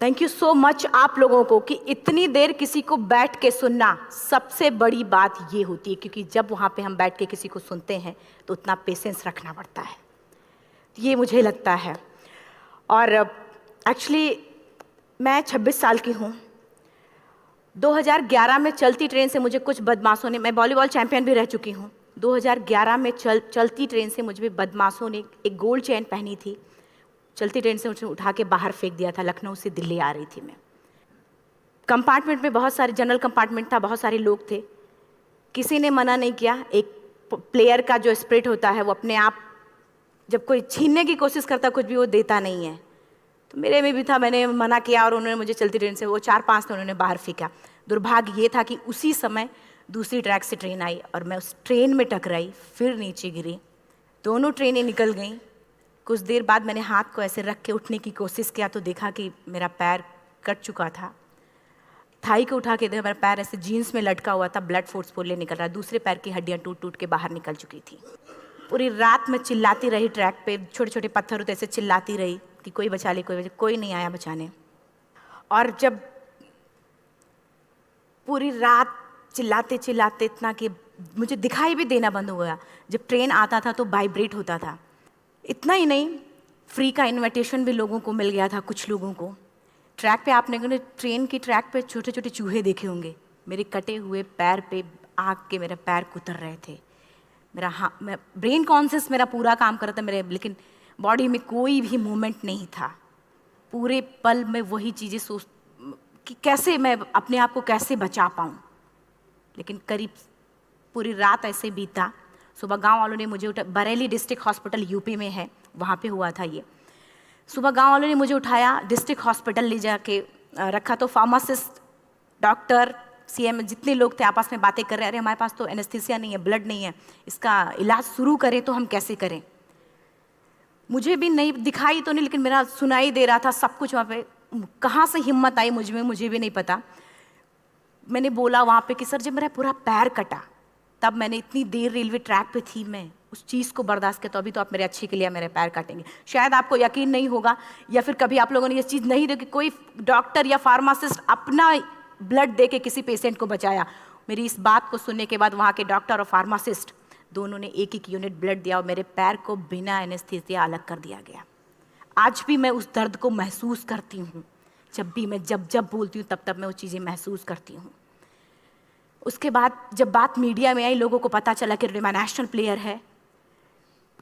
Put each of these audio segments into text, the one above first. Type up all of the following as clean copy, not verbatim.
Thank you so much आप लोगों को कि इतनी देर किसी को बैठ के सुनना सबसे बड़ी बात ये होती है, क्योंकि जब वहाँ पे हम बैठ के किसी को सुनते हैं तो उतना पेशेंस रखना पड़ता है, ये मुझे लगता है। और एक्चुअली मैं 26 साल की हूँ। 2011 में चलती ट्रेन से मुझे कुछ बदमाशों ने, मैं वॉलीबॉल चैंपियन भी रह चुकी हूँ, 2011 में चलती ट्रेन से मुझे बदमाशों ने एक गोल्ड चेन पहनी थी, चलती ट्रेन से मुझे उठा के बाहर फेंक दिया था। लखनऊ से दिल्ली आ रही थी मैं। कंपार्टमेंट में बहुत सारे, जनरल कंपार्टमेंट था, बहुत सारे लोग थे, किसी ने मना नहीं किया। एक प्लेयर का जो स्पिरिट होता है वो अपने आप, जब कोई छीनने की कोशिश करता कुछ भी, वो देता नहीं है। तो मेरे में भी था, मैंने मना किया और उन्होंने मुझे चलती ट्रेन से, वो 4-5 थे, उन्होंने बाहर फेंका। दुर्भाग्य ये था कि उसी समय दूसरी ट्रैक से ट्रेन आई और मैं उस ट्रेन में टकराई, फिर नीचे गिरी, दोनों ट्रेनें निकल गईं। कुछ देर बाद मैंने हाथ को ऐसे रख के उठने की कोशिश किया तो देखा कि मेरा पैर कट चुका था। थाई को उठा के देखा, मेरा पैर ऐसे जीन्स में लटका हुआ था, ब्लड फोर्सफुली निकल रहा, दूसरे पैर की हड्डियाँ टूट टूट के बाहर निकल चुकी थी। पूरी रात मैं चिल्लाती रही ट्रैक पे, छोटे छोटे पत्थर होते ऐसे चिल्लाती रही कि कोई बचा ले, कोई बचा, कोई नहीं आया बचाने। और जब पूरी रात चिल्लाते चिल्लाते इतना कि मुझे दिखाई भी देना बंद हो गया, जब ट्रेन आता था तो वाइब्रेट होता था। इतना ही नहीं, फ्री का इनविटेशन भी लोगों को मिल गया था, कुछ लोगों को। ट्रैक पे आपने ट्रेन की ट्रैक पे छोटे छोटे चूहे देखे होंगे, मेरे कटे हुए पैर पे आग के मेरे पैर कुतर रहे थे। मेरा मैं ब्रेन कॉन्शियस मेरा पूरा काम कर रहा था मेरे, लेकिन बॉडी में कोई भी मूवमेंट नहीं था। पूरे पल में वही चीज़ें सोच कि कैसे मैं अपने आप को कैसे बचा पाऊँ। लेकिन करीब पूरी रात ऐसे बीता। सुबह गांव वालों ने मुझे बरेली डिस्ट्रिक्ट हॉस्पिटल यूपी में है, वहाँ पे हुआ था ये। सुबह गांव वालों ने मुझे उठाया, डिस्ट्रिक्ट हॉस्पिटल ले जाके रखा। तो फार्मासिस्ट, डॉक्टर, सीएम, जितने लोग थे आपस में बातें कर रहे, अरे हमारे पास तो एनेस्थीसिया नहीं है, ब्लड नहीं है, इसका इलाज शुरू करें तो हम कैसे करें। मुझे भी नहीं दिखाई तो नहीं, लेकिन मेरा सुनाई दे रहा था सब कुछ वहाँ पे। कहाँ से हिम्मत आई मुझ में, मुझे भी नहीं पता। मैंने बोला वहाँ पे कि सर जब मेरा पूरा पैर कटा, तब मैंने इतनी देर रेलवे ट्रैक पे थी, मैं उस चीज़ को बर्दाश्त किया, तो अभी तो आप मेरे अच्छे के लिए मेरे पैर काटेंगे। शायद आपको यकीन नहीं होगा, या फिर कभी आप लोगों ने ये चीज़ नहीं देखी, कोई डॉक्टर या फार्मासिस्ट अपना ब्लड दे के किसी पेशेंट को बचाया। मेरी इस बात को सुनने के बाद वहाँ के डॉक्टर और फार्मासिस्ट दोनों ने एक एक यूनिट ब्लड दिया और मेरे पैर को बिना एनेस्थीसिया अलग कर दिया गया। आज भी मैं उस दर्द को महसूस करती हूँ। जब भी मैं जब बोलती हूँ तब मैं वो चीज़ें महसूस करती हूँ। उसके बाद जब बात मीडिया में आई, लोगों को पता चला कि रिमा नेशनल प्लेयर है,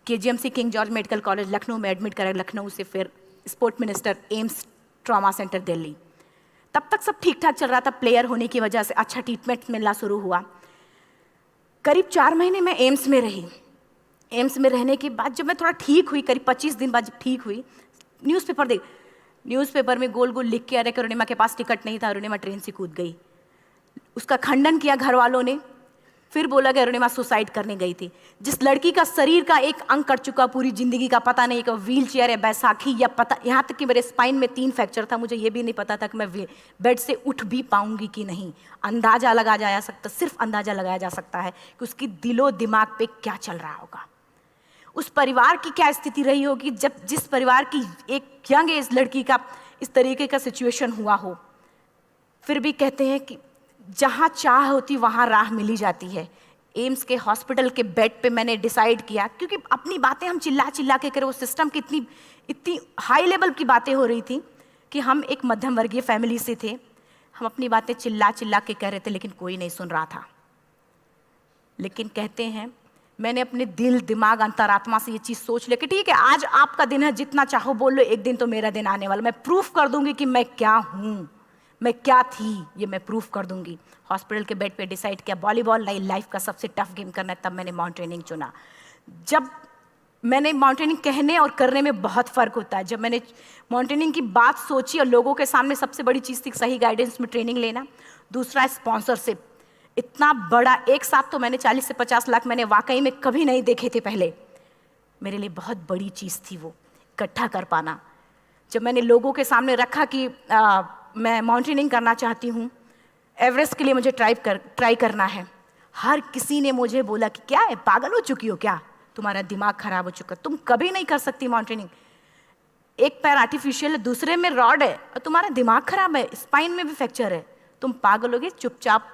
KGMC king George medical college Lucknow में एडमिट करा, लखनऊ से फिर sport minister, AIIMS trauma centre Delhi. तब तक सब ठीक ठाक चल रहा था, प्लेयर होने की वजह से अच्छा ट्रीटमेंट मिलना शुरू हुआ। करीब 4 महीने मैं एम्स में रही। एम्स में रहने के बाद जब मैं थोड़ा ठीक हुई, करीब 25 दिन बाद जब ठीक हुई, न्यूज़पेपर में गोल गोल लिख के आ रहे कि अरुणिमा के पास टिकट नहीं था, अरुणिमा ट्रेन से कूद गई। उसका खंडन किया घर वालों ने, फिर बोला कि अरुणिमा सुसाइड करने गई थी। जिस लड़की का शरीर का एक अंग कट चुका, पूरी जिंदगी का पता नहीं कि व्हील चेयर है, बैसाखी या पता, यहाँ तक कि मेरे स्पाइन में 3 फ्रैक्चर था, मुझे ये भी नहीं पता था कि मैं बेड से उठ भी पाऊंगी कि नहीं। अंदाजा लगाया जा सकता, सिर्फ अंदाजा लगाया जा सकता है कि उसकी दिलो दिमाग पे क्या चल रहा होगा, उस परिवार की क्या स्थिति रही होगी जब जिस परिवार की एक यंग एज लड़की का इस तरीके का सिचुएशन हुआ हो। फिर भी कहते हैं कि जहाँ चाह होती वहाँ राह मिली जाती है। एम्स के हॉस्पिटल के बेड पे मैंने डिसाइड किया, क्योंकि अपनी बातें हम चिल्ला चिल्ला के करें, वो सिस्टम की इतनी हाई लेवल की बातें हो रही थी कि हम एक मध्यम वर्गीय फैमिली से थे, हम अपनी बातें चिल्ला चिल्ला के कह रहे थे, लेकिन कोई नहीं सुन रहा था। लेकिन कहते हैं मैंने अपने दिल, दिमाग, अंतरात्मा से ये चीज़ सोच लिया कि ठीक है, आज आपका दिन है, जितना चाहो बोल लो, एक दिन तो मेरा दिन आने वाला, मैं प्रूफ कर दूंगी कि मैं क्या हूँ, मैं क्या थी, ये मैं प्रूफ कर दूंगी। हॉस्पिटल के बेड पे डिसाइड किया वॉलीबॉल लाइफ का सबसे टफ गेम करना है, तब मैंने माउंटेनिंग चुना। जब मैंने माउंटेनिंग कहने और करने में बहुत फ़र्क होता है। जब मैंने माउंटेनिंग की बात सोची और लोगों के सामने, सबसे बड़ी चीज़ थी सही गाइडेंस में ट्रेनिंग लेना, दूसरा स्पॉन्सरशिप। इतना बड़ा एक साथ तो मैंने 40 से 50 लाख मैंने वाकई में कभी नहीं देखे थे पहले। मेरे लिए बहुत बड़ी चीज़ थी वो इकट्ठा कर पाना। जब मैंने लोगों के सामने रखा कि मैं माउंटेनिंग करना चाहती हूँ, एवरेस्ट के लिए मुझे ट्राई करना है, हर किसी ने मुझे बोला कि क्या है, पागल हो चुकी हो क्या, तुम्हारा दिमाग खराब हो चुका, तुम कभी नहीं कर सकती माउंटेनिंग। एक पैर आर्टिफिशियल है, दूसरे में रॉड है, और तुम्हारा दिमाग खराब है, स्पाइन में भी फ्रैक्चर है, तुम पागल होगे, चुपचाप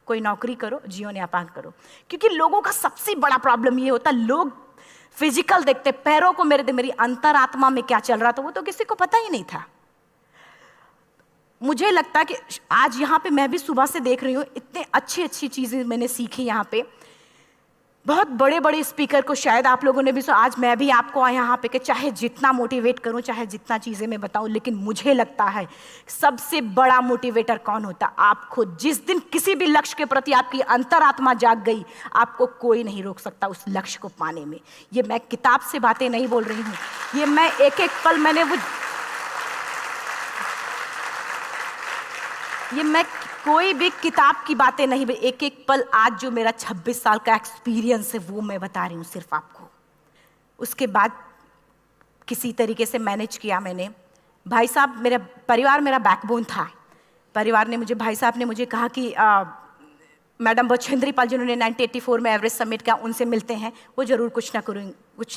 कोई नौकरी करो, जीवन यापन करो। क्योंकि लोगों का सबसे बड़ा प्रॉब्लम ये होता है, लोग फिजिकल देखते, पैरों को मेरी अंतरात्मा में क्या चल रहा था वो तो किसी को पता ही नहीं था। मुझे लगता है कि आज यहाँ पे मैं भी सुबह से देख रही हूँ, इतने अच्छी अच्छी चीज़ें मैंने सीखी यहाँ पे। बहुत बड़े बड़े स्पीकर को शायद आप लोगों ने भी आज मैं भी आपको यहाँ पे कि चाहे जितना मोटिवेट करूँ, चाहे जितना चीज़ें मैं बताऊँ, लेकिन मुझे लगता है सबसे बड़ा मोटिवेटर कौन होता? आप खुद। जिस दिन किसी भी लक्ष्य के प्रति आपकी अंतरात्मा जाग गई, आपको कोई नहीं रोक सकता उस लक्ष्य को पाने में। ये मैं किताब से बातें नहीं बोल रही हूँ, ये मैं एक एक पल मैं कोई भी किताब की बातें नहीं, एक एक पल आज जो मेरा 26 साल का एक्सपीरियंस है वो मैं बता रही हूँ सिर्फ आपको। उसके बाद किसी तरीके से मैनेज किया मैंने। भाई साहब, मेरा परिवार मेरा बैकबोन था। परिवार ने मुझे, भाई साहब ने मुझे कहा कि मैडम बछेंद्री पाल जिन्होंने 1984 में एवरेस्ट समिट किया, उनसे मिलते हैं, वो जरूर कुछ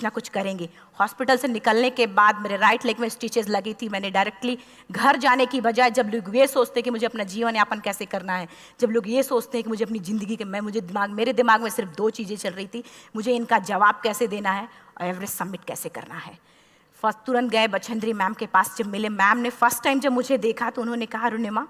ना कुछ करेंगे। हॉस्पिटल से निकलने के बाद मेरे राइट लेग में स्टिचेस लगी थी। मैंने डायरेक्टली घर जाने की बजाय, जब लोग ये सोचते हैं कि मुझे अपना जीवन यापन कैसे करना है, जब लोग ये सोचते हैं कि मुझे अपनी ज़िंदगी के मेरे दिमाग में सिर्फ 2 चीज़ें चल रही थी, मुझे इनका जवाब कैसे देना है और एवरेस्ट समिट कैसे करना है। फर्स्ट तुरंत गए बछेंद्री मैम के पास। जब मिले, मैम ने फर्स्ट टाइम जब मुझे देखा तो उन्होंने कहा, अरुणिमा,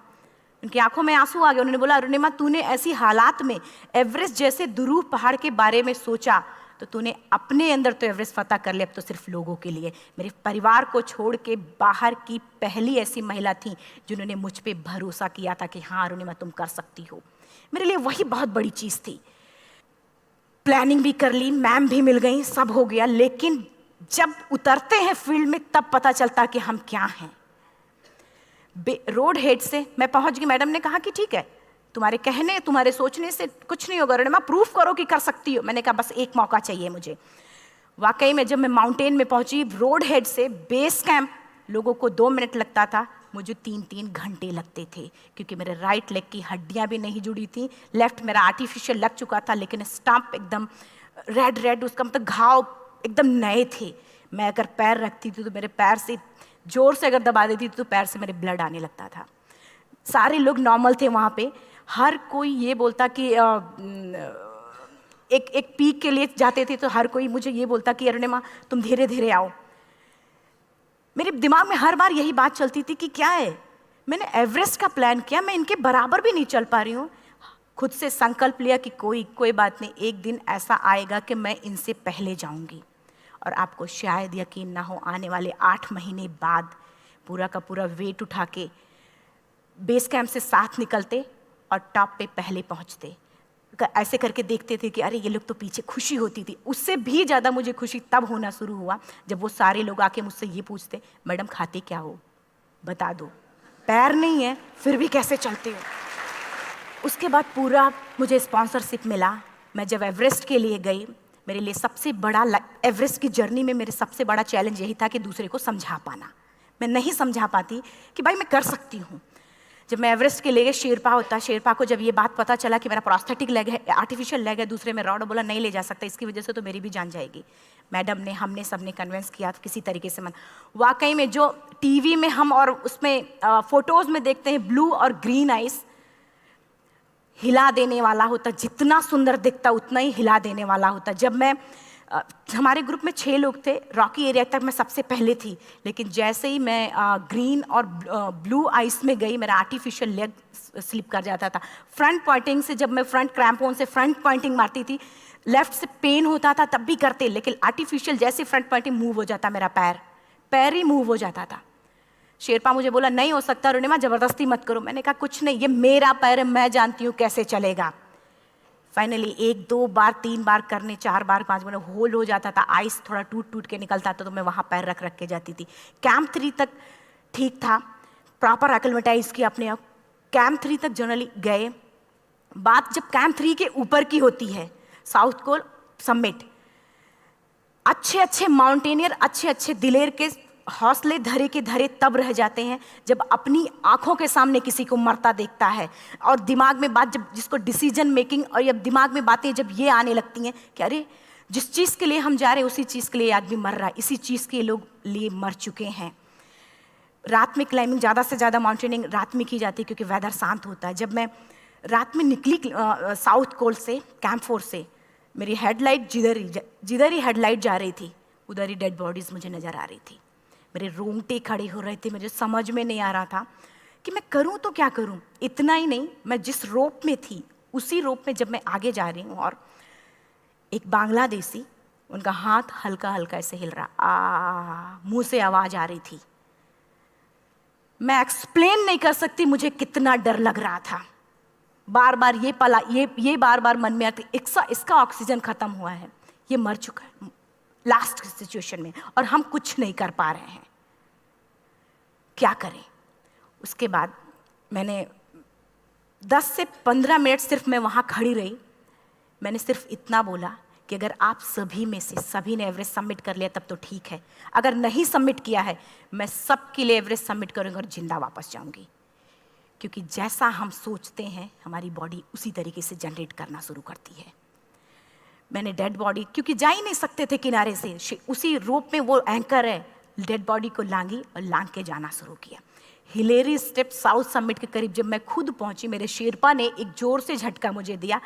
उनकी आंखों में आंसू आ गए। उन्होंने बोला, अरुणिमा, तूने ऐसी हालात में एवरेस्ट जैसे दुरूह पहाड़ के बारे में सोचा तो तूने अपने अंदर तो एवरेस्ट फतह कर लिया, अब तो सिर्फ लोगों के लिए। मेरे परिवार को छोड़ के बाहर की पहली ऐसी महिला थी जिन्होंने मुझ पे भरोसा किया था कि हाँ अरुणिमा, तुम कर सकती हो। मेरे लिए वही बहुत बड़ी चीज़ थी। प्लानिंग भी कर ली, मैम भी मिल गई, सब हो गया। लेकिन जब उतरते हैं फील्ड में तब पता चलता कि हम क्या हैं। रोड हेड से मैं पहुंच गई। मैडम ने कहा कि ठीक है, तुम्हारे कहने, तुम्हारे सोचने से कुछ नहीं होगा अरुणिमा, प्रूफ करो कि कर सकती हो। मैंने कहा बस एक मौका चाहिए मुझे। वाकई में जब मैं माउंटेन में पहुंची, रोड हेड से बेस कैंप लोगों को 2 मिनट लगता था, मुझे 3-3 घंटे लगते थे, क्योंकि मेरे राइट लेग की हड्डियां भी नहीं जुड़ी थी। लेफ्ट मेरा आर्टिफिशियल लग चुका था, लेकिन स्टंप एकदम रेड, उसका मतलब घाव एकदम नए थे। मैं अगर पैर रखती थी तो मेरे पैर से जोर से अगर दबा देती थी तो पैर से मेरे ब्लड आने लगता था। सारे लोग नॉर्मल थे वहाँ पे। हर कोई ये बोलता कि एक पीक के लिए जाते थे तो हर कोई मुझे ये बोलता कि अरुणिमा, तुम धीरे धीरे आओ। मेरे दिमाग में हर बार यही बात चलती थी कि क्या है, मैंने एवरेस्ट का प्लान किया, मैं इनके बराबर भी नहीं चल पा रही हूँ। खुद से संकल्प लिया कि कोई बात नहीं, एक दिन ऐसा आएगा कि मैं इनसे पहले जाऊँगी। और आपको शायद यकीन ना हो, आने वाले 8 महीने बाद पूरा का पूरा वेट उठा के बेस कैंप से साथ निकलते और टॉप पे पहले पहुंचते। ऐसे करके देखते थे कि अरे ये लोग तो पीछे। खुशी होती थी। उससे भी ज़्यादा मुझे खुशी तब होना शुरू हुआ जब वो सारे लोग आके मुझसे ये पूछते, मैडम खाते क्या हो, बता दो, पैर नहीं है फिर भी कैसे चलते हो। उसके बाद पूरा मुझे स्पॉन्सरशिप मिला। मैं जब एवरेस्ट के लिए गई, मेरे लिए सबसे बड़ा, एवरेस्ट की जर्नी में मेरे सबसे बड़ा चैलेंज यही था कि दूसरे को समझा पाना। मैं नहीं समझा पाती कि भाई मैं कर सकती हूँ। जब मैं एवरेस्ट के लिए, शेरपा होता, शेरपा को जब ये बात पता चला कि मेरा प्रोस्थेटिक लेग है, आर्टिफिशियल लेग है, दूसरे में रॉड, बोला नहीं ले जा सकता, इसकी वजह से तो मेरी भी जान जाएगी। मैडम ने, हमने सबने कन्विंस किया किसी तरीके से। मन वाकई में जो टीवी में हम और उसमें फोटोज़ में देखते हैं, ब्लू और ग्रीन आइस, हिला देने वाला होता। जितना सुंदर दिखता उतना ही हिला देने वाला होता। जब मैं हमारे ग्रुप में 6 लोग थे, रॉकी एरिया तक मैं सबसे पहले थी, लेकिन जैसे ही मैं ग्रीन और ब्लू आइस में गई, मेरा आर्टिफिशियल लेग स्लिप कर जाता था। फ्रंट पॉइंटिंग से, जब मैं फ्रंट क्रैम्पोन से फ्रंट पॉइंटिंग मारती थी, लेफ्ट से पेन होता था तब भी करते, लेकिन आर्टिफिशियल जैसे फ्रंट पॉइंटिंग मूव हो जाता, मेरा पैर ही मूव हो जाता था। शेरपा मुझे बोला नहीं हो सकता अरुणिमा, जबरदस्ती मत करो। मैंने कहा कुछ नहीं, ये मेरा पैर है, मैं जानती हूँ कैसे चलेगा। फाइनली 1-2 बार 3 बार करने, 4 बार 5 बार होल हो जाता था, आइस थोड़ा टूट के निकलता था, तो मैं वहाँ पैर रख के जाती थी। कैंप 3 तक ठीक था, प्रॉपर एक्लेमेटाइज किया अपने आप। कैंप 3 तक जनरली गए। बात जब कैंप 3 के ऊपर की होती है, साउथ कोल समिट, अच्छे माउंटेनियर, अच्छे दिलेर के हौसले धरे के धरे तब रह जाते हैं जब अपनी आंखों के सामने किसी को मरता देखता है, और दिमाग में बात, जब जिसको डिसीजन मेकिंग, और जब दिमाग में बातें जब ये आने लगती हैं कि अरे जिस चीज़ के लिए हम जा रहे हैं उसी चीज़ के लिए आदमी मर रहा है, इसी चीज़ के लोग लिए मर चुके हैं। रात में क्लाइंबिंग, ज़्यादा से ज़्यादा माउंटेनिंग रात में की जाती है क्योंकि वेदर शांत होता है। जब मैं रात में निकली साउथ कोल से, कैंप 4 से, मेरी हेडलाइट जिधर ही हेडलाइट जा रही थी उधर ही डेड बॉडीज़ मुझे नज़र आ रही थी। मेरे रोंगटे खड़े हो रहे थे, मुझे समझ में नहीं आ रहा था कि मैं करूं तो क्या करूं। इतना ही नहीं, मैं जिस रोप में थी उसी रोप में जब मैं आगे जा रही हूं और एक बांग्लादेशी, उनका हाथ हल्का हल्का ऐसे हिल रहा, मुंह से आवाज आ रही थी। मैं एक्सप्लेन नहीं कर सकती मुझे कितना डर लग रहा था। बार बार ये बार बार मन में आती, इसका ऑक्सीजन खत्म हुआ है, ये मर चुका है लास्ट सिचुएशन में, और हम कुछ नहीं कर पा रहे हैं, क्या करें। उसके बाद मैंने 10 से 15 मिनट सिर्फ मैं वहाँ खड़ी रही। मैंने सिर्फ इतना बोला कि अगर आप सभी में से सभी ने एवरेस्ट सबमिट कर लिया तब तो ठीक है, अगर नहीं सबमिट किया है मैं सबके लिए एवरेस्ट सबमिट करूँगी और जिंदा वापस जाऊँगी। क्योंकि जैसा हम सोचते हैं हमारी बॉडी उसी तरीके से जनरेट करना शुरू करती है। मैंने डेड बॉडी, क्योंकि जा ही नहीं सकते थे किनारे से, उसी रोप में वो एंकर है, डेड बॉडी को लांगी और लांग के जाना शुरू किया। हिलेरी स्टेप साउथ समिट के करीब जब मैं खुद पहुंची, मेरे शेरपा ने एक जोर से झटका मुझे दिया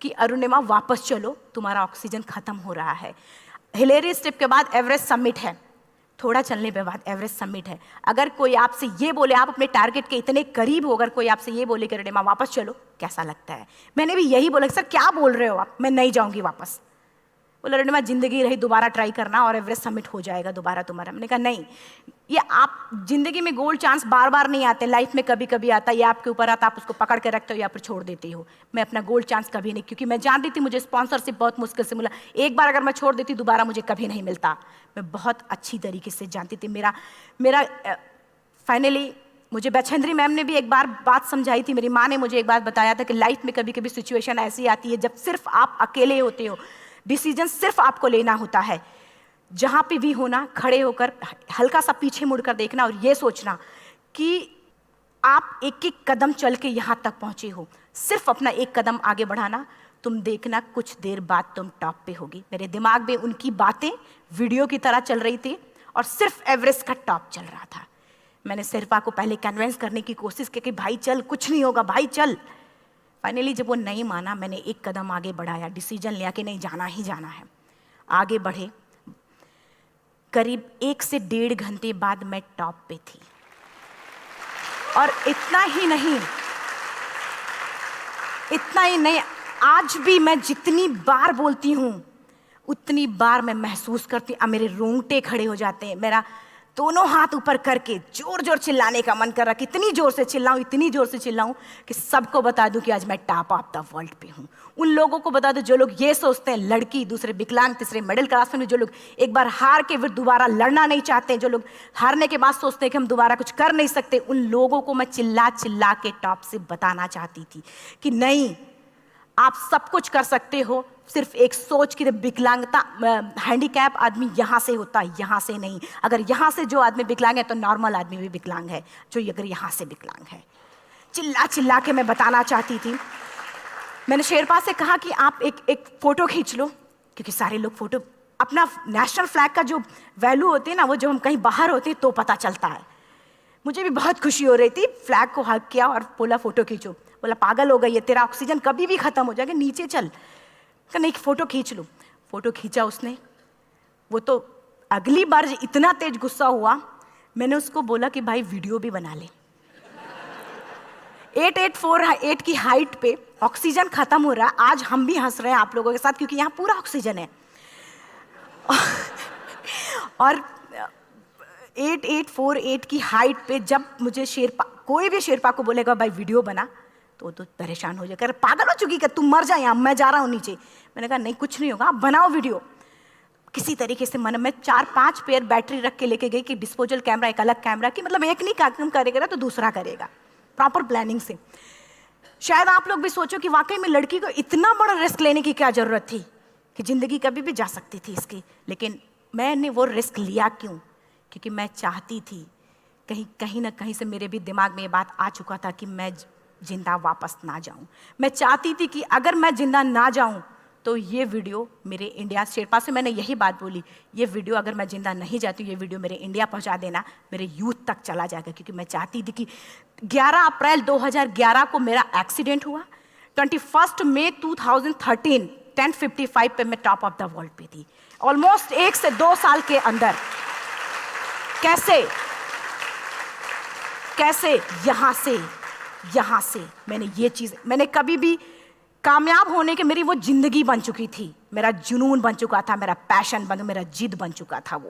कि अरुणिमा वापस चलो, तुम्हारा ऑक्सीजन खत्म हो रहा है। हिलेरी स्टेप के बाद एवरेस्ट समिट है, थोड़ा चलने के बाद एवरेस्ट समिट है। अगर कोई आपसे ये बोले, आप अपने टारगेट के इतने करीब हो, अगर कोई आपसे ये बोले कि अरुणिमा वापस चलो, कैसा लगता है? मैंने भी यही बोला, सर क्या बोल रहे हो आप, मैं नहीं जाऊंगी वापस। बोला अरुणिमा जिंदगी रही दोबारा ट्राई करना और एवरेस्ट समिट हो जाएगा दोबारा तुम्हारा। मैंने कहा नहीं, ये आप जिंदगी में गोल्ड चांस बार बार नहीं आते, लाइफ में कभी कभी आता है, ये आपके ऊपर आता, आप उसको पकड़ के रखते हो या फिर छोड़ देते हो। मैं अपना गोल्ड चांस कभी नहीं, क्योंकि मैं जानती थी मुझे स्पॉन्सरशिप बहुत मुश्किल से मिला, एक बार अगर मैं छोड़ देती दोबारा मुझे कभी नहीं मिलता। मैं बहुत अच्छी तरीके से जानती थी। मेरा फाइनली मुझे बछेंद्री मैम ने भी एक बार बात समझाई थी, मेरी माँ ने मुझे एक बात बताया था कि लाइफ में कभी कभी सिचुएशन ऐसी आती है जब सिर्फ आप अकेले होते हो, डिसीजन सिर्फ आपको लेना होता है। जहां पे भी होना, खड़े होकर हल्का सा पीछे मुड़कर देखना और ये सोचना कि आप एक एक कदम चल के यहां तक पहुंचे हो, सिर्फ अपना एक कदम आगे बढ़ाना, तुम देखना कुछ देर बाद तुम टॉप पे होगी। मेरे दिमाग में उनकी बातें वीडियो की तरह चल रही थी और सिर्फ एवरेस्ट का टॉप चल रहा था। मैंने शेरपा को पहले कन्विंस करने की कोशिश की कि भाई चल, कुछ नहीं होगा भाई चल। फाइनली जब वो नहीं माना, मैंने एक कदम आगे बढ़ाया, डिसीजन लिया कि नहीं जाना ही जाना है। आगे बढ़े, करीब 1 से 1.5 घंटे बाद मैं टॉप पे थी। और इतना ही नहीं, आज भी मैं जितनी बार बोलती हूँ उतनी बार मैं महसूस करती हूँ, मेरे रोंगटे खड़े हो जाते हैं, मेरा दोनों हाथ ऊपर करके जोर जोर चिल्लाने का मन कर रहा, कितनी जोर से चिल्लाऊं, इतनी जोर से चिल्लाऊं कि सबको बता दूं कि आज मैं टॉप ऑफ द वर्ल्ड पे हूं। उन लोगों को बता दूं जो लोग ये सोचते हैं, लड़की, दूसरे विकलांग, तीसरे मिडिल क्लास में, जो लोग एक बार हार के फिर दोबारा लड़ना नहीं चाहते, जो लोग हारने के बाद सोचते हैं कि हम दोबारा कुछ कर नहीं सकते, उन लोगों को मैं चिल्ला चिल्ला के टॉप से बताना चाहती थी कि नहीं, आप सब कुछ कर सकते हो, सिर्फ एक सोच की विकलांगता, हैंडीकैप आदमी यहाँ से होता है, यहाँ से नहीं। अगर यहाँ से जो आदमी विकलांग है तो नॉर्मल आदमी भी विकलांग है, जो अगर यहाँ से विकलांग है। चिल्ला चिल्ला के मैं बताना चाहती थी। मैंने शेरपा से कहा कि आप एक फोटो खींच लो, क्योंकि सारे लोग फोटो, अपना नेशनल फ्लैग का जो वैल्यू होती है ना, वो जब हम कहीं बाहर होते हैं तो पता चलता है। मुझे भी बहुत खुशी हो रही थी, फ्लैग को हग किया और बोला फोटो खींचो। बोला पागल हो गई है, तेरा ऑक्सीजन कभी भी खत्म हो जाएगा, नीचे चल। नहीं, फोटो खींच लो। फोटो खींचा उसने। वो तो अगली बार इतना तेज गुस्सा हुआ, मैंने उसको बोला कि भाई वीडियो भी बना ले। 8848 की हाइट पे ऑक्सीजन खत्म हो रहा है, आज हम भी हंस रहे हैं आप लोगों के साथ क्योंकि यहाँ पूरा ऑक्सीजन है। और 8848 की हाइट पे जब मुझे शेरपा, कोई भी शेरपा को बोलेगा भाई वीडियो बना, तो परेशान हो जाएगा, पागल हो चुकी, कि तुम मर जाए, यहाँ मैं जा रहा हूँ नीचे। मैंने कहा नहीं, कुछ नहीं होगा, आप बनाओ वीडियो। किसी तरीके से मैं 4-5 पेयर बैटरी रख के लेके गई कि डिस्पोजल कैमरा, एक अलग कैमरा की, मतलब एक नहीं काम करेगा तो दूसरा करेगा, प्रॉपर प्लानिंग से। शायद आप लोग भी सोचो कि वाकई में लड़की को इतना बड़ा रिस्क लेने की क्या जरूरत थी, कि जिंदगी कभी भी जा सकती थी इसकी। लेकिन मैंने वो रिस्क लिया क्यों? क्योंकि मैं चाहती थी, कहीं ना कहीं से मेरे भी दिमाग में ये बात आ चुका था कि मैं जिंदा वापस ना जाऊं। मैं चाहती थी कि अगर मैं जिंदा ना जाऊं तो तो ये वीडियो मेरे इंडिया शेरपा से मैंने यही बात बोली, ये वीडियो अगर मैं जिंदा नहीं जाती हूँ, ये वीडियो मेरे इंडिया पहुँचा देना, मेरे यूथ तक चला जाएगा। क्योंकि मैं चाहती थी कि 11 अप्रैल 2011 को मेरा एक्सीडेंट हुआ, 21 मई 2013 10:55 पे मैं टॉप ऑफ द वर्ल्ड पे थी। ऑलमोस्ट 1 से 2 साल के अंदर कैसे यहाँ से मैंने ये चीज़, मैंने कभी भी कामयाब होने के, मेरी वो जिंदगी बन चुकी थी, मेरा जुनून बन चुका था, मेरा पैशन मेरा जिद बन चुका था। वो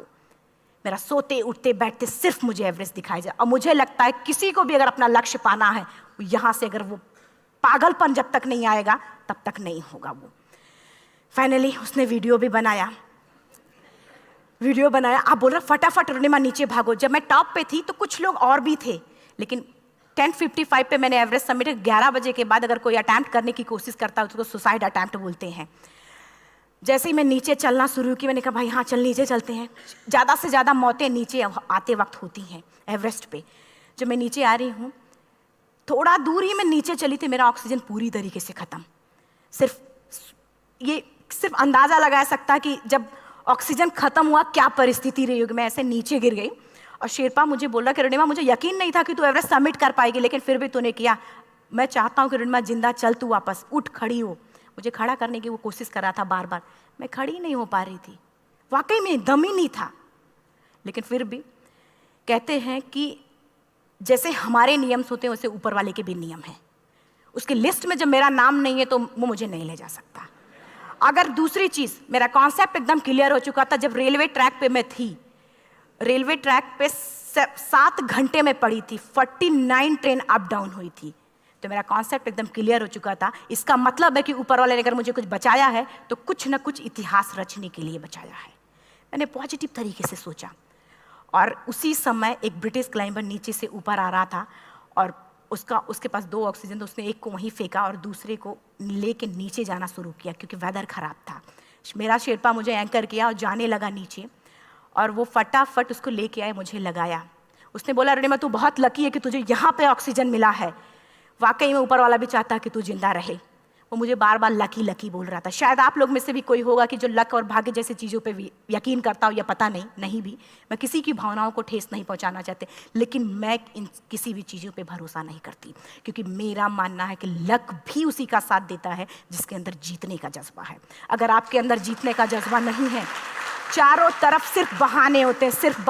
मेरा सोते उठते बैठते सिर्फ मुझे एवरेस्ट दिखाई जाए। और मुझे लगता है किसी को भी अगर अपना लक्ष्य पाना है, यहाँ से अगर वो पागलपन जब तक नहीं आएगा तब तक नहीं होगा। वो फाइनली उसने वीडियो बनाया। आप बोल रहे फटाफट रोनिमा नीचे भागो। जब मैं टॉप पे थी तो कुछ लोग और भी थे, लेकिन 10:55 पे मैंने एवरेस्ट समिट, 11 बजे के बाद अगर कोई अटैम्प्ट करने की कोशिश करता है उसको सुसाइड अटैम्प्ट बोलते हैं। जैसे ही मैं नीचे चलना शुरू की, मैंने कहा भाई हाँ चल नीचे चलते हैं। ज़्यादा से ज़्यादा मौतें नीचे आते वक्त होती हैं एवरेस्ट पे। जब मैं नीचे आ रही हूँ, थोड़ा दूर ही मैं नीचे चली थी, मेरा ऑक्सीजन पूरी तरीके से ख़त्म। सिर्फ अंदाज़ा लगा सकता कि जब ऑक्सीजन ख़त्म हुआ क्या परिस्थिति रही होगी। मैं ऐसे नीचे गिर गई और शेरपा मुझे बोला कि रोनिमा मुझे यकीन नहीं था कि तू एवरेस्ट सबमिट कर पाएगी, लेकिन फिर भी तूने किया। मैं चाहता हूँ कि रोनिमा जिंदा चल, तू वापस उठ, खड़ी हो। मुझे खड़ा करने की वो कोशिश कर रहा था बार बार, मैं खड़ी नहीं हो पा रही थी, वाकई में दम ही नहीं था। लेकिन फिर भी कहते हैं कि जैसे हमारे नियम होते हैं वैसे ऊपर वाले के भी नियम हैं। उसकी लिस्ट में जब मेरा नाम नहीं है तो वो मुझे नहीं ले जा सकता। अगर दूसरी चीज़, मेरा कॉन्सेप्ट एकदम क्लियर हो चुका था। जब रेलवे ट्रैक पे मैं थी, रेलवे ट्रैक पे 7 घंटे में पड़ी थी, 49 ट्रेन अप डाउन हुई थी, तो मेरा कॉन्सेप्ट एकदम क्लियर हो चुका था। इसका मतलब है कि ऊपर वाले ने अगर मुझे कुछ बचाया है तो कुछ ना कुछ इतिहास रचने के लिए बचाया है। मैंने पॉजिटिव तरीके से सोचा। और उसी समय एक ब्रिटिश क्लाइंबर नीचे से ऊपर आ रहा था और उसके पास 2 ऑक्सीजन, तो उसने एक को वहीं फेंका और दूसरे को लेके नीचे जाना शुरू किया क्योंकि वेदर ख़राब था। मेरा शेरपा मुझे एंकर किया और जाने लगा नीचे, और वो फटाफट उसको लेके आए, मुझे लगाया। उसने बोला रोनिमा तू बहुत लकी है कि तुझे यहाँ पे ऑक्सीजन मिला है। वाकई में ऊपर वाला भी चाहता है कि तू जिंदा रहे। वो मुझे बार बार लकी लकी बोल रहा था। शायद आप लोग में से भी कोई होगा कि जो लक और भाग्य जैसी चीज़ों पे यकीन करता हो, या पता नहीं भी। मैं किसी की भावनाओं को ठेस नहीं पहुंचाना चाहती, लेकिन मैं किसी भी चीज़ों पे भरोसा नहीं करती, क्योंकि मेरा मानना है कि लक भी उसी का साथ देता है जिसके अंदर जीतने का जज्बा है। अगर आपके अंदर जीतने का जज्बा नहीं है, चारों तरफ सिर्फ बहाने होते हैं, सिर्फ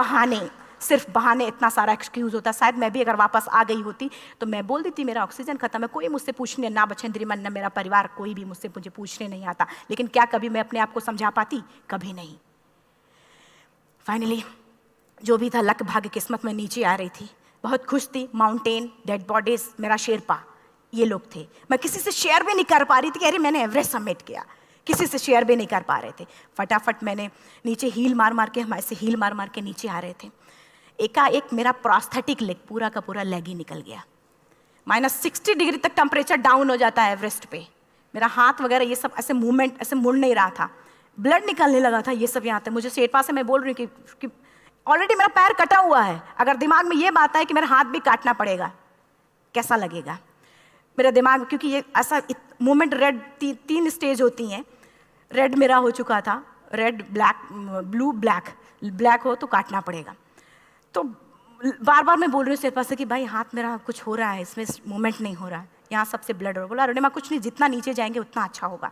बहाने, इतना सारा एक्सक्यूज़ होता है। शायद मैं भी अगर वापस आ गई होती तो मैं बोल देती मेरा ऑक्सीजन खत्म है, कोई मुझसे पूछने ना बचेंद्री मन ना मेरा परिवार, कोई भी मुझे पूछने नहीं आता। लेकिन क्या कभी मैं अपने आप को समझा पाती? कभी नहीं। फाइनली जो भी था, लक भाग्य किस्मत में नीचे आ रही थी, बहुत खुश थी। माउंटेन, डेड बॉडीज, मेरा शेरपा, ये लोग थे। मैं किसी से शेयर भी नहीं कर पा रही थी कि अरे मैंने एवरेस्ट सबमिट किया, किसी से शेयर भी नहीं कर पा रहे थे। फटाफट मैंने नीचे हील मार के, हमारे से हील मार के नीचे आ रहे थे। एकाएक मेरा प्रोस्थेटिक लेग, पूरा का पूरा लेग ही निकल गया। -60 डिग्री तक टेम्परेचर डाउन हो जाता है एवरेस्ट पे। मेरा हाथ वगैरह ये सब ऐसे मूवमेंट, ऐसे मुड़ नहीं रहा था, ब्लड निकलने लगा था, ये सब यहाँ तक। मुझे शेरपा से मैं बोल रही हूँ कि ऑलरेडी मेरा पैर कटा हुआ है, अगर दिमाग में ये बात है कि मेरा हाथ भी काटना पड़ेगा, कैसा लगेगा मेरा दिमाग। क्योंकि ये ऐसा मूवमेंट, रेड 3 स्टेज होती हैं। रेड मेरा हो चुका था, रेड, ब्लैक, ब्लू, ब्लैक हो तो काटना पड़ेगा। तो बार बार मैं बोल रही हूँ शेरपा से कि भाई हाथ मेरा कुछ हो रहा है, इसमें मूवमेंट नहीं हो रहा है, यहाँ सबसे ब्लड हो रहा है। बोला रोनिमा कुछ नहीं, जितना नीचे जाएंगे उतना अच्छा होगा।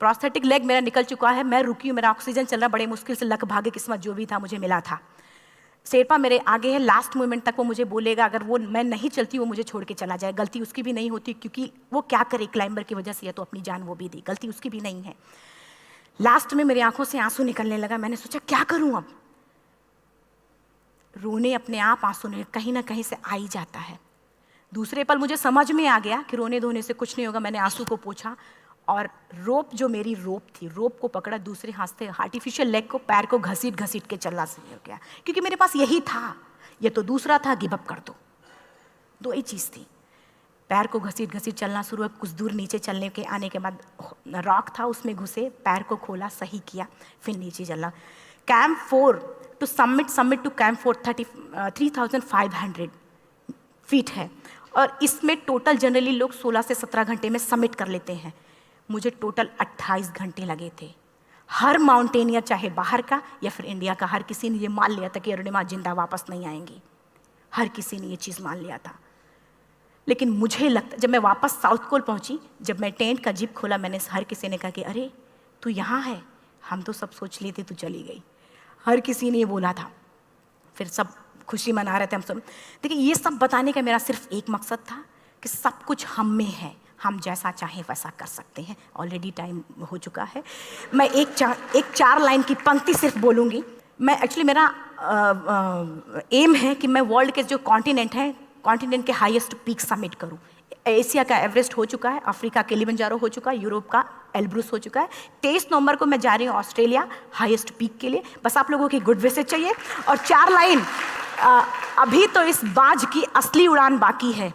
प्रोस्थेटिक लेग मेरा निकल चुका है, मैं रुकी हूँ, मेरा ऑक्सीजन चल रहा, बड़े मुश्किल से, लक भाग्य किस्मत जो भी था मुझे मिला था। शेरपा मेरे आगे है, लास्ट मोमेंट तक वो मुझे बोलेगा, अगर वो मैं नहीं चलती वो मुझे छोड़ के चला जाए। गलती उसकी भी नहीं होती, क्योंकि वो क्या करे, क्लाइंबर की वजह से या तो अपनी जान वो भी दी, गलती उसकी भी नहीं है। लास्ट में मेरी आंखों से आंसू निकलने लगा। मैंने सोचा क्या करूं अब, रोने अपने आप आंसू ने कहीं ना कहीं से आ ही जाता है। दूसरे पल मुझे समझ में आ गया कि रोने धोने से कुछ नहीं होगा। मैंने आंसू को पोंछा और रोप, जो मेरी रोप थी, रोप को पकड़ा, दूसरे हाथ से आर्टिफिशियल लेग को, पैर को घसीट के चलना शुरू हो गया, क्योंकि मेरे पास यही था। ये तो दूसरा था, गिव अप कर दो ही चीज़ थी। पैर को घसीट चलना शुरू हुआ। कुछ दूर नीचे चलने के आने के बाद रॉक था, उसमें घुसे, पैर को खोला, सही किया, फिर नीचे चलना। Camp 4 to summit to camp 4 3500 feet है, और इसमें टोटल जनरली लोग 16 से 17 घंटे में सबमिट कर लेते हैं। मुझे टोटल 28 घंटे लगे थे। हर माउंटेनियर, चाहे बाहर का या फिर इंडिया का, हर किसी ने ये मान लिया था कि अरुणिमा जिंदा वापस नहीं आएंगी। हर किसी ने ये चीज़ मान लिया था। लेकिन मुझे लगता, जब मैं वापस साउथ पोल पहुंची, जब मैं टेंट का जिप खोला, मैंने हर किसी ने कहा कि अरे तू यहाँ है, हम तो सब सोच लिए थे तू चली गई। हर किसी ने ये बोला था। फिर सब खुशी मना रहे थे हम सब। देखिए, ये सब बताने का मेरा सिर्फ एक मकसद था कि सब कुछ हम में है, हम जैसा चाहें वैसा कर सकते हैं। ऑलरेडी टाइम हो चुका है। मैं एक चार लाइन की पंक्ति सिर्फ बोलूँगी। मैं एक्चुअली, मेरा एम है कि मैं वर्ल्ड के जो कॉन्टिनेंट हैं, कॉन्टिनेंट के हाईएस्ट पीक समिट करूं। एशिया का एवरेस्ट हो चुका है, अफ्रीका किलिमंजारो हो चुका है, यूरोप का एल्ब्रुस हो चुका है। 23 नवंबर को मैं जा रही हूँ ऑस्ट्रेलिया हाईएस्ट पीक के लिए। बस आप लोगों की गुड विशेस चाहिए। और 4 लाइन, अभी तो इस बाज की असली उड़ान बाकी है,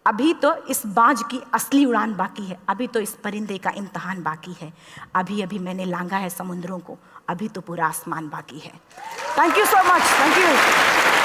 अभी तो इस बाज की असली उड़ान बाकी है, अभी तो इस परिंदे का इम्तहान बाकी है, अभी अभी मैंने लांघा है समुद्रों को, अभी तो पूरा आसमान बाकी है। Thank you so much, thank you.